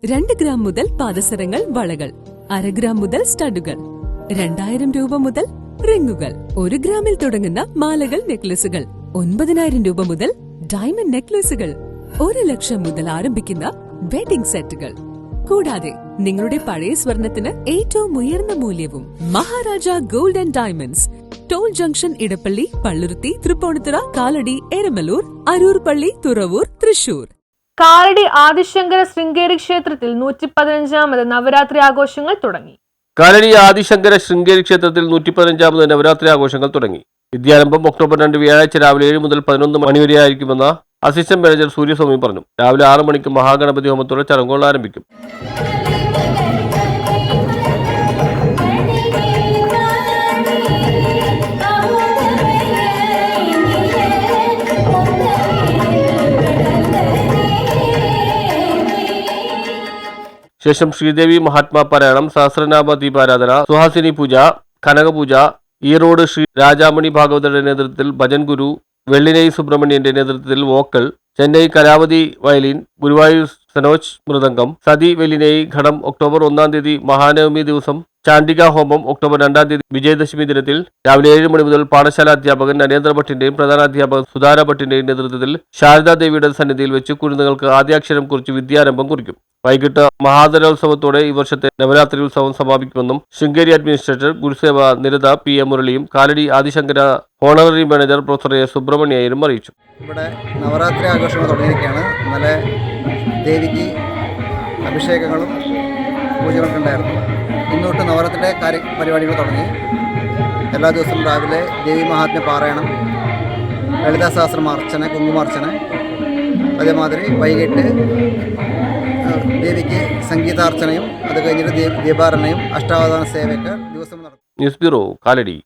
2 gram മുതൽ പാദസരങ്ങൾ, വളകൾ, 1/2 gram മുതൽ സ്റ്റഡുകൾ, 2000 രൂപ മുതൽ റിങ്ങുകൾ, 1 ഗ്രാമിൽ തുടങ്ങുന്ന മാലകൾ, നെക്ലസുകൾ, 9000 രൂപ മുതൽ ഡയമണ്ട് നെക്ലസുകൾ, 1 ലക്ഷം മുതൽ ആരംഭിക്കുന്ന വെഡിംഗ് സെറ്റുകൾ. കൂടാതെ നിങ്ങളുടെ പഴയ സ്വർണത്തിന് ഏറ്റവും ഉയർന്ന മൂല്യവും. Maharaja Gold and Diamonds, toll junction, Edappally, Palluruthy, Tripunithura, Kalady, Eramalloor, Aroor പള്ളി, തുറവൂർ, തൃശൂർ. കാലടി ആദിശങ്കര ശൃംഗേരി ക്ഷേത്രത്തിൽ 115ാമത് നവരാത്രി ആഘോഷങ്ങൾ തുടങ്ങി. കാലടി ആദിശങ്കര ശൃംഗേരി ക്ഷേത്രത്തിൽ 115ാമത് നവരാത്രി ആഘോഷങ്ങൾ തുടങ്ങി. വിദ്യാരംഭം ഒക്ടോബർ 2 വ്യാഴാഴ്ച രാവിലെ 7 മുതൽ 11 മണി വരെ ആയിരിക്കുമെന്ന് അസിസ്റ്റന്റ് മാനേജർ സൂര്യസ്വാമി പറഞ്ഞു. രാവിലെ 6 മണിക്ക് മഹാഗണപതി ഹോമത്തോടെ ചടങ്ങുകൾ ആരംഭിക്കും. ശേഷം ശ്രീദേവി മഹാത്മാ പാരായണം, സഹസ്രനാമ ദീപാരാധന, സുഹാസിനി പൂജ, കനകപൂജ, ഈറോഡ് ശ്രീ രാജാമണി ഭാഗവതരുടെ നേതൃത്വത്തിൽ ഭജൻ ഗുരു, വെള്ളിനൈ സുബ്രഹ്മണ്യന്റെ നേതൃത്വത്തിൽ വോക്കൽ, ചെന്നൈ കലാവതി വയലിൻ, ഗുരുവായൂർ സനോജ് മൃദംഗം, സതി വെല്ലിനൈ ഘടം. ഒക്ടോബർ 1 തീയതി മഹാനവമി ദിവസം ചാണ്ടിക ഹോമം. ഒക്ടോബർ 2 തീയതി വിജയദശമി ദിനത്തിൽ രാവിലെ 7 മണി മുതൽ പാഠശാല അധ്യാപകൻ നരേന്ദ്ര ഭട്ടിന്റെയും പ്രധാനാധ്യാപകൻ സുധാര ഭട്ടിന്റെയും നേതൃത്വത്തിൽ ശാരദാദേവിയുടെ സന്നിധിയിൽ വെച്ച് കുരുന്നുകൾക്ക് ആദ്യാക്ഷരം കുറിച്ച് വിദ്യാരംഭം കുറിക്കും. വൈകിട്ട് മഹാദരോത്സവത്തോടെ ഈ വർഷത്തെ നവരാത്രി ഉത്സവം സമാപിക്കുമെന്നും ശൃംഗേരി അഡ്മിനിസ്ട്രേറ്റർ ഗുരുസേവ നിരത PM മുരളിയും Kalady Adishankara honorary manager professor A സുബ്രഹ്മണ്യരും അറിയിച്ചു. ഇവിടെ നവരാത്രി ആഘോഷങ്ങൾ തുടങ്ങിയിരിക്കുകയാണ്. ഇന്നലെ ദേവിക്ക് അഭിഷേകങ്ങളും പൂജകളൊക്കെ ഉണ്ടായിരുന്നു. ഇന്ന് തൊട്ട് നവരാത്രിയുടെ പരിപാടികൾ തുടങ്ങി. എല്ലാ ദിവസവും രാവിലെ ദേവി മഹാത്മ്യ പാരായണം, ലളിതാ സഹസ്രമാർച്ചന, കുങ്കുമാർച്ചന, അതേമാതിരി വൈകിട്ട് ദേവിക്ക് സംഗീതാർച്ചനയും അത് കഴിഞ്ഞിട്ട് ദീപാർച്ചനയും അഷ്ടാവധാന സേവയൊക്കെ ദിവസം നടത്തും. News bureau, Kalady.